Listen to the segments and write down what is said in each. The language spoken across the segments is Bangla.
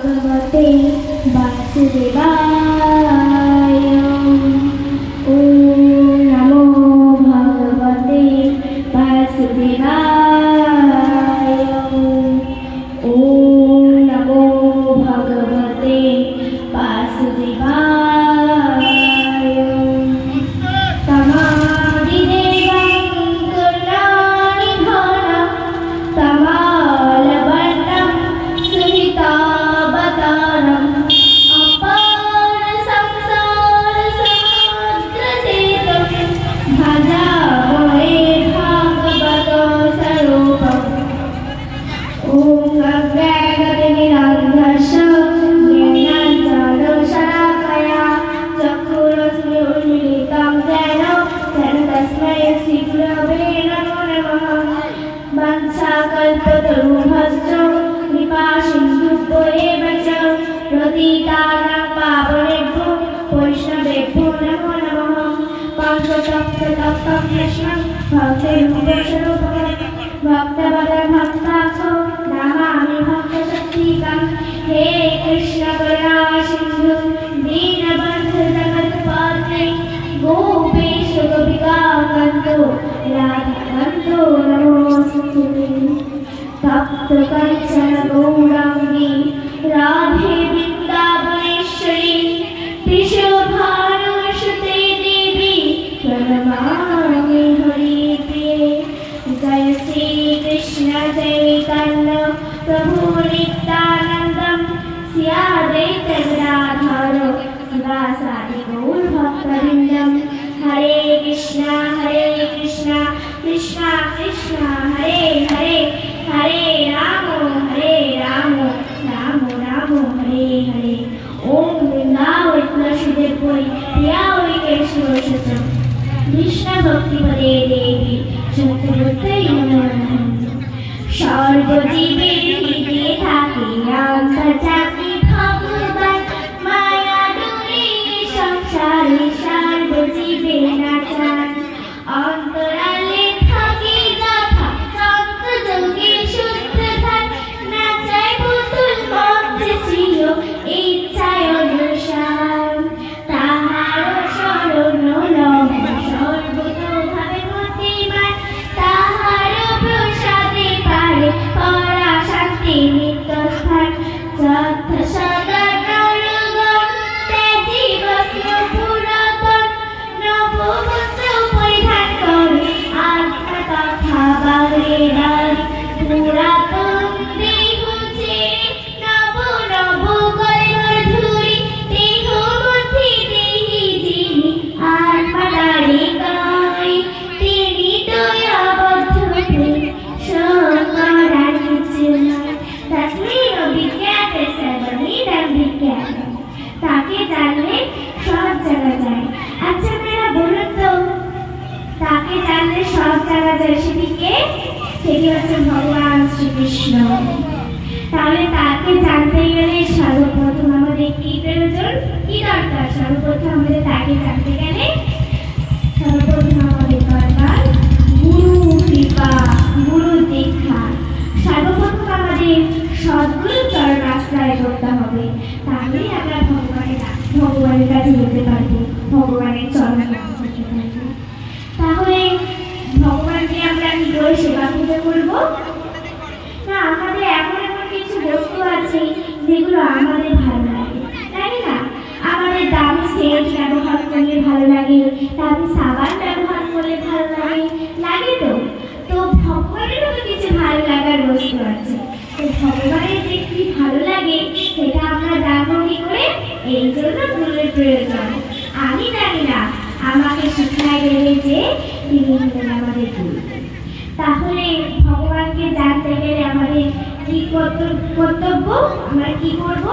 भगवते वासुदेवाय। ॐ नमो भगवते वासुदेवाय। ॐ नमो भगवते वासुदेवाय। तमादिदेवं करुणानिधानं तमालवर्णं सुहितावतारम् अपार संसारसमुद्रसेतुं भजामहे भागवतस्वरूपम्। ॐ अज्ञानतिमिरान्धस्य ज्ञानाञ्जनशलाकया चक्षुरुन्मीलितं येन तस्मै श्रीगुरवे नमो नमः। वंशाकल्पतरुभ्यश्च कृपासिन्धुभ्येव च पतितानां पावनेभ्यो वैष्णवेभ्यो नमो नमः। पञ्चतप्ततप्तं कृष्णं भक्तिरूपस्वरूपं भक्तवदभक्ताख्यो नमामि भक्तशक्तिकं। हे कृष्ण करुणा सिन्धु दीनबन्धु जगत्पाते गोपेश गोपिकाकान्तो राधाकान्तो नमोऽस्तुते। तप्तकञ्चन गौराङ्गी राधे वृन्दावनेश्वरी वृषभानुसुते देवी प्रणमामि हरिप्रिये। जय श्री कृष्ण चैतन्य प्रभु नित्यानन्दं श्री अद्वैत गदाधर शिवासादि गौर भक्तवृन्दं। हरे कृष्णा कृष्णा कृष्णा हरे हरे हरे राम राम राम हरे हरे। ओम वृंदावन तुलसीदेव प्रिया केशवशत कृष्ण भक्तिपदे देवी सत्यवते नमः। सर्वजीवेर हृदये থাকে অন্তর্যামী ভগবান মায়া ডোরে সংসারে সর্বজীবের নাচান। অন্তরালে থাকে যথা চন্দ্র যোগে শুদ্ধ ধান নাচায় পুতুল মধ্যে ছিল ইচ্ছায় অনুসার। তাহার শরণ লভ সর্বতোভাবে মতিমান তাহার প্রসাদে পারে পরা শান্তি নিত্য স্থান। যথা সদা নরগণ ত্যাজি বস্ত্র পুরাতন নব বস্ত্র পরিধান করে আত্মা তথা বারে বারে পুরাতন দেহ ছেড়ে নব নব কলেবর ধুরি দেহ মধ্যে দেহি যিনি আত্মা দাঁড়ি গায় তিনি দয়াবদ্ধ শঙ্করা কিছু নয়। তস্মৈব বিজ্ঞাতে সর্বনিদং বিজ্ঞাতম। তাকে জানলে সব জানা যায়। আচ্ছা আপনারা বলুন তো তাকে জানলে সব জানা যায় সেটি কে? সেটি হচ্ছে ভগবান শ্রীকৃষ্ণ। তাহলে তাকে জানতে গেলে সর্বপ্রথম আমাদের কি প্রয়োজন, কি দরকার? সর্বপ্রথম আমাদের তাকে জানতে গেলে সর্বপ্রথম আমাদের দরকার গুরু কৃপা, গুরু দীক্ষা। সর্বপ্রথম আমাদের সদ্গুরু চরণ আশ্রয় করতে হবে। তাহলেই আমরা ভগবানের কাছে যেতে পারবো, ভগবানের চরণ লাভ করতে পারবো। তাহলে ভগবানকে আমরা কি করে সেবা পূজা করবো? না, আমাদের এমন কিছু বস্তু আছে যেগুলো আমাদের ভালো লাগে, তাই না? আমাদের দামি সেন্ট ব্যবহার করলে ভালো লাগে, দামি সাবান ব্যবহার করলে ভালো লাগে, লাগে তো? তো ভগবানেরও তো কিছু ভালো লাগার বস্তু আছে। তো ভগবানের যে কি ভালো লাগে সেটা আমরা জানবো কি করে? এই জন্য গুরুর প্রয়োজন। আমি জানি না, আমাকে শিক্ষায় দেবে যে তিনি হলেন আমাদের গুরু। তাহলে ভগবানকে জানতে গেলে আমাদের কি কর্তব্য? আমরা কি করব?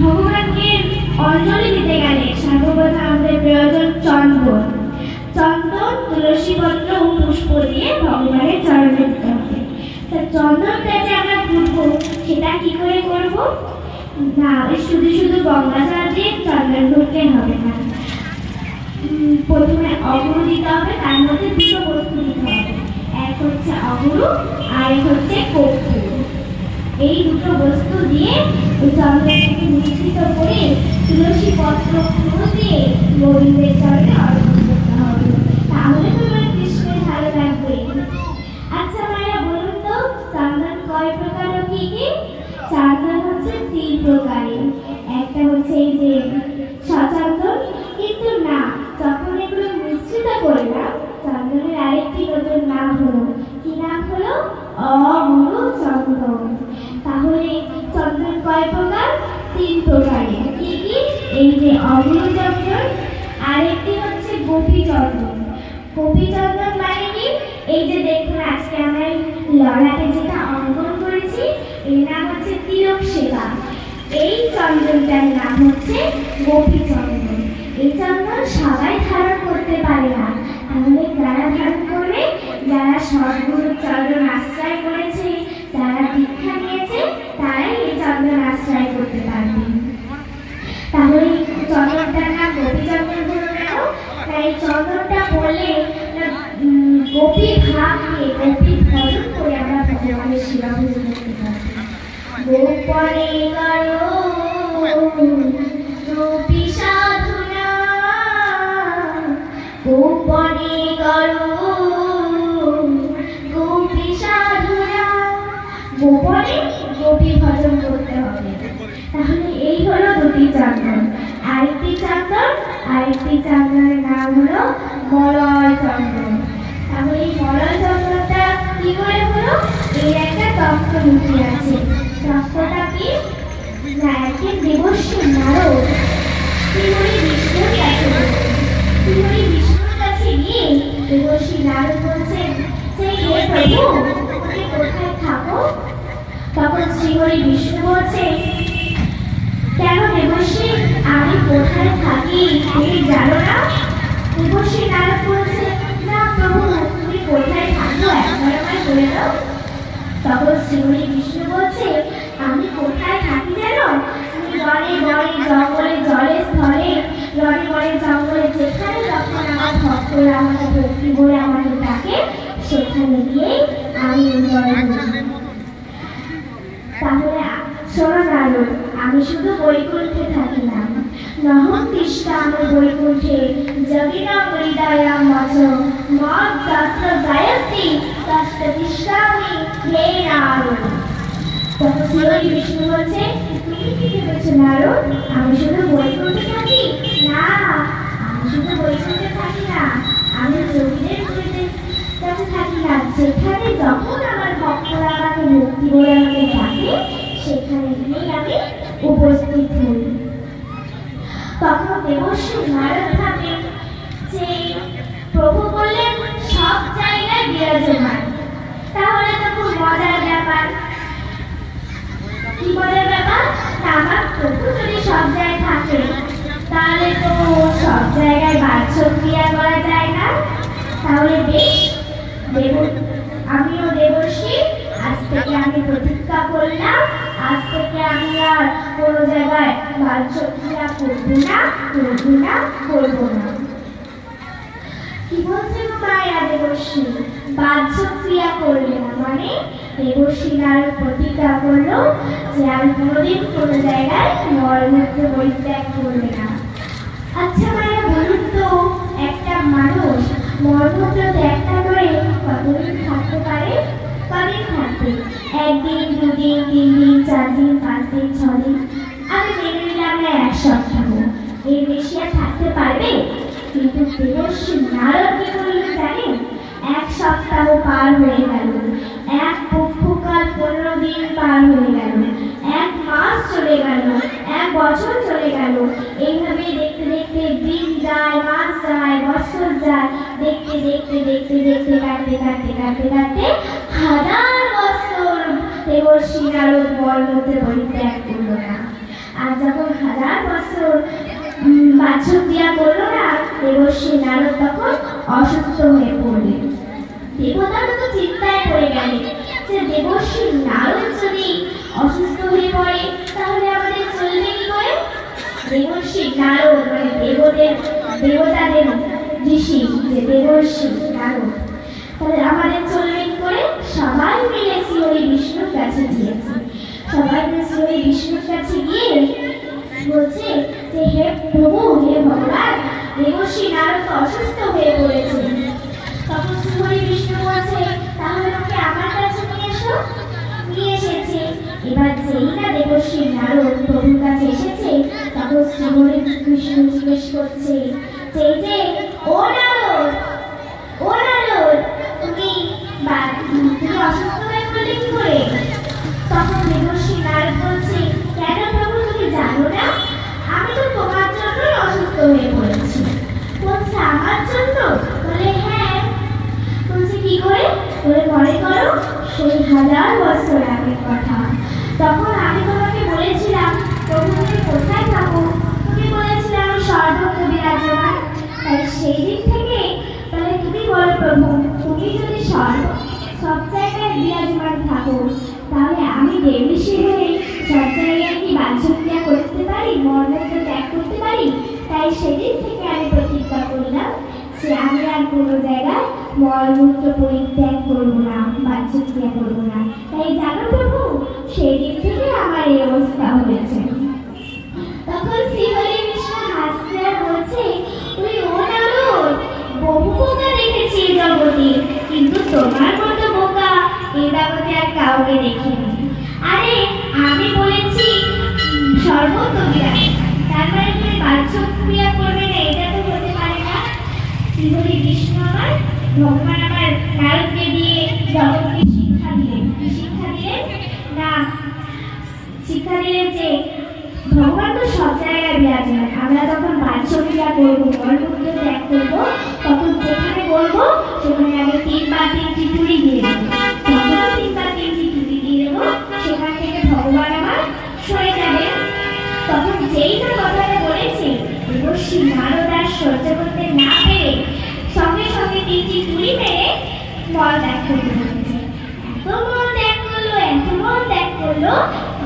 ভগবানকে অঞ্জলি দিতে গেলে সর্বপ্রথম আমাদের প্রয়োজন চন্দন। চন্দন, তুলসী পত্র ও পুষ্প দিয়ে ভগবানের চরণে দিতে হবে। তা চন্দনটা যে আমরা করবো সেটা কি করে করব? না, শুধু শুধু গঙ্গা জল দিয়ে চন্দন করতে হবে না। প্রথমে অগুরু দিতে হবে, তার মধ্যে দুটো বস্তু দিতে হবে। এক হচ্ছে অগুরু আর এক হচ্ছে কর্পূর। এই দুটো বস্তু দিয়ে ওই চন্দ্রটাকে মিশ্রিত করে তুলসী পত্র ফুল দিয়ে গোবিন্দের চরণে অর্পণ করতে হবে, তাহলে তোমার কৃষ্ণের ভালো লাগবে। আচ্ছা মায়েরা বলুন তো, চন্দন কয় প্রকার ও কি কি? চন্দন হচ্ছে 3 প্রকারের। একটা হচ্ছে এই যে সচন্দন, কিন্তু না, যখন এগুলো মিশ্রিত করলাম চন্দনের আরেকটি নতুন নাম হলো, কি নাম হলো? অগুরু চন্দন। তাহলে চন্দন কয় প্রকার? 3 প্রকারের। কি কি? এই যে অগুরু চন্দন, আরেকটি হচ্ছে গোপী চন্দন। গোপী চন্দন মানে কি? এই যে দেখুন আজকে আমরা ললাটে যেটা অঙ্কন করেছি এর নাম হচ্ছে তিলক সেবা। এই চন্দনটার নাম হচ্ছে গোপী চন্দন। এই চন্দন সবাই ধারণ করতে পারে না, তাহলে যারা ধারণ করবে, যারা সদ্গুরুর চরণ আশ্রয় করেছে, যারা দীক্ষা নিয়েছে, তারাই এই চন্দন আশ্রয় করতে পারবে। তাহলে চন্দনটার নাম গোপী চন্দন হলো কেন? তাই চন্দনটা বললে গোপী ভাব নিয়ে গোপী ভজন করে আমরা ভগবানের সেবা ভজন করতে পারবো। গোপনে করো গোপী সাধনা, গোপনে করো গোপী সাধনা, গোপনে গোপী ভজন করতে হবে। তাহলে এই হলো দুটি চন্দন। আরেকটি চন্দনের নাম হলো মলয় চন্দন। তাহলে এই মলয় চন্দনটা কি করে হলো? এর একটা তত্ত্ব লুকিয়ে আছে। তত্ত্বটা কি? না, একদিন দেবশ্রী নারদ শ্রীহরি বিষ্ণুর কাছে গিয়ে দেবশ্রী নারদ বলছেন যে হে প্রভু, তুমি কোথায় থাকো? তখন শ্রীহরি বিষ্ণু বলছে, কেন দেবশ্রী, আমি কোথায় থাকি তুমি জানো না? দেবশ্রী নারদ বলছে, না প্রভু, তুমি কোথায় থাকো একবার আমায় বলে দাও। তখন শ্রীহরি বিষ্ণু বলছে, আমি কোথায় থাকি জানো? তুমি বনে বনে জঙ্গলে জলে স্থলে, বনে বনে জঙ্গলে যেখানে যখন আমার ভক্তরা আমাকে ভক্তি বলে আমাকে ডাকে, সেখানে গিয়ে আমি উদয় হই। তাহলে শোনো নারদ, আমি শুধু বৈকুণ্ঠে থাকি না। নহং তিষ্ঠামি বৈকুণ্ঠে জগিনাং হৃদয়াং মচ, মদ যত্র গায়ত্রী তস্য তিষ্ঠামি হে নারদ। তখন শ্রীহরি বিষ্ণু বলছে, তুমি কি ভেবেছো নারদ আমি শুধু বৈকুণ্ঠে থাকি? না, আমি শুধু বৈকুণ্ঠে থাকি না, আমি যোগীদের কাছে থাকি না। যেখানে যখন আমার ভক্তরা আমাকে মুক্তি বলে আমাকে ডাকে, সেখানে গিয়েই আমি উপস্থিত হই। তখন দেবশ্রী নারদ ভাবে যে প্রভু বললেন সব জায়গায় বিরাজমান, তাহলে তো খুব মজার ব্যাপার। কি মজার ব্যাপার? আমার প্রভু যদি সব জায়গায় থাকে, তাহলে তো সব জায়গায় বাহ্যক ক্রিয়া করা যায় না। তাহলে বেশ, আমিও দেবশ্রী, আজ থেকে আমি প্রতিজ্ঞা করলাম, আজ থেকে আমি আর কোনো জায়গায় বাহ্যক ক্রিয়া করবো না। কি বলছে মায়া দেবশ্রী? বাহ্যক ক্রিয়া করবে না মানে? দেবশ্রী নারদ প্রতিজ্ঞা করলো যে আর কোনোদিন কোনো জায়গায় মলমূত্র পরিত্যাগ করবে না। আচ্ছা মায়া বলুন তো, একটা মানুষ মলমূত্র ত্যাগটা করে কতদিন থাকতে পারে? কদিন থাকবে? 1 দিন, 2 দিন, 3 দিন, 4 দিন, 5 দিন, 6 দিন, আমি মেনে নিলাম না 1 সপ্তাহ। এর বেশি আর থাকতে পারবে? কিন্তু দেবশ্রী নারদ কি করলেন জানেন? 1 সপ্তাহ পার হয়ে গেল, 1 পক্ষকাল 15 দিন পার হয়ে গেল, 1 মাস চলে গেল, 1 বছর চলে গেল। এইভাবে দেখতে দেখতে দিন যায়, মাস যায়, বছর যায়, দেখতে দেখতে দেখতে দেখতে কাটতে কাটতে কাটতে কাটতে 1000 বছর দেবশ্রী নারদ মলমূত্র পরিত্যাগ করলো না। আর যখন 1000 বছর বাহ্যক ক্রিয়া করলো না, দেবশ্রী নারদ তখন অসুস্থ হয়ে পড়লেন। দেবতারা তো চিন্তায় পড়ে গেলেন যে দেবশ্রী নারদ যদি অসুস্থ হয়ে পড়ে, তাহলে আমাদের চলবে কি করে? দেবশ্রী নারদ মানে দেবতাদের ঋষি যে দেবশ্রী নারদ, তাহলে আমাদের চলবে কি করে? সবাই মিলে শ্রীহরি বিষ্ণুর কাছে গিয়েছে। সবাই শ্রী বিষ্ণুর কাছে গিয়ে বলছে যে হে প্রভু, হে ভগবান, দেবশ্রী নারদ তো অসুস্থ হয়ে পড়েছে। তখন শ্রী বিষ্ণু বলছে তাহলে ওকে আমার কাছে নিয়ে এসো। নিয়ে এসেছে। এবার যেই না দেবশ্রী নারদ প্রভুর কাছে এসেছে, তখন শ্রী বিষ্ণু জিজ্ঞেস করছে যে ও নারদ, ও নারদ, তুমি অসুস্থ হয়ে পড়লে কি করে? তখন দেবশ্রী নারদ বলছে কেন প্রভু, তুমি জানো না আমি তো তোমার জন্যই অসুস্থ হয়ে পড়েছি। বলছে আমার জন্য? বলে হ্যাঁ। বলছে কি করে? বলে মনে করো সেই 1000 বছর আগের কথা। তখন আমি তোমাকে বলেছিলাম প্রভু তুমি কোথায় থাকো, তুমি বলেছিলে আমি সর্বত্র বিরাজমান। তাই সেই দিন থেকে তাহলে তুমি বলো প্রভু, তুমি যদি সব জায়গায় বিরাজমান থাকো, তাহলে আমি দেবঋষি হয়ে সব জায়গায় কি বাঞ্ছক্রিয়া করতে পারি, মর্মত্ব ত্যাগ করতে পারি? তাই সেদিন থেকে আমি প্রতিজ্ঞা করলাম যে আমি আর কোনো জায়গায় মলমূত্র পরিত্যাগ করবো না, বাঞ্ছক্রিয়া করবো না। তাই জানো প্রভু, সেই দিন থেকে আমার এই অবস্থা হয়েছে। তখন শ্রীহরি কৃষ্ণ হাসছে আর বলছে তুই ও নারদ, বহু বোকা দেখেছি এই জগতে, কিন্তু তোমার মতো বোকা এই জগতে আর কাউকে দেখিনি। আরে আমি বলেছি সর্বত্র বিরাজমান, তার মানে তুমি বাঞ্ছক্রিয়া করবে না, এটা তো হতে পারে না। শ্রীহরি কৃষ্ণ আমার ভগবান আমার নারদকে দিয়ে জগৎকে শিক্ষা দিলেন। কি শিক্ষা দিলেন? না, শিক্ষা দিলেন যে ভগবান তো সব জায়গায় বিরাজমান। আমরা যখন বাঞ্ছক্রিয়া করবো, মলমূত্র ত্যাগ করবো, তখন যেখানে বলবো সেখানে আমি 3 বার 3টি টুরি দিয়ে দেবো। যখন 3 বার 3টি টুরি দিয়ে দেবো, সেখান থেকে ভগবান আমার সরে যাবে। তখন যেই না কথাটা বলেছে, দেবশ্রী নারদ আর সহ্য করতে না পেরে সঙ্গে সঙ্গে 3টি টুরি মেরে মল ত্যাগ করতে বলেছে। এত মল ত্যাগ করলো, এত মল ত্যাগ করলো,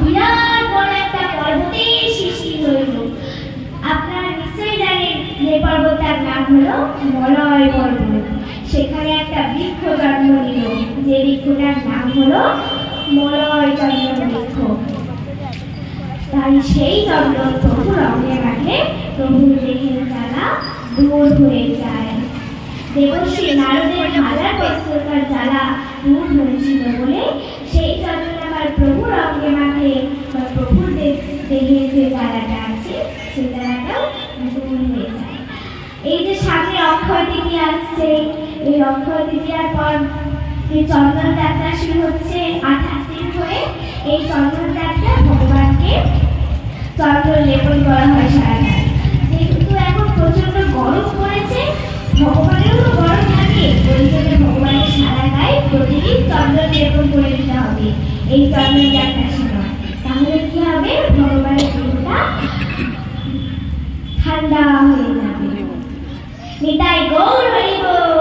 বিরাট বড় একটা পর্বতের সৃষ্টি হইল। আপনারা নিশ্চয়ই জানেন যে পর্বতটার নাম হলো মলয় পর্বত। সেখানে একটা বৃক্ষ জন্ম নিল, যে বৃক্ষটার নাম হলো মলয় চন্দন বৃক্ষ। তাই সেই চন্দন প্রভু রঙে রাখলে প্রভুর দেহের জ্বালা দূর হয়ে যায়। দেবশ্রী নারদের 1000 বছরকার জ্বালা দূর হয়েছিল বলে সেই চন্দন আমার প্রভুর অঙ্গে মাখে বা প্রভুর দেহের যে জ্বালাটা আছে সেই জ্বালাটাও দূর হয়ে যায়। এই যে সামনে অক্ষয় তৃতীয়া আসছে, এই অক্ষয় তৃতীয়ার পর এই চন্দন যাত্রা শুরু হচ্ছে 28 দিন ধরে। এই চন্দন যাত্রা ভগবানকে চন্দন লেপন করা হয় সারা গায়ে। যেহেতু এখন প্রচন্ড গরম পড়েছে, ভগবানেরও তো গরম থাকে, ওই জন্য ভগবানের সারা গায়ে প্রতিদিন চন্দন লেপন করে দিতে হবে এই চন্দন যাত্রার সময়। তাহলে কি হবে? ভগবানের দেহটা ঠান্ডা হয়ে যাবে। নিতাই গৌর হরি বল।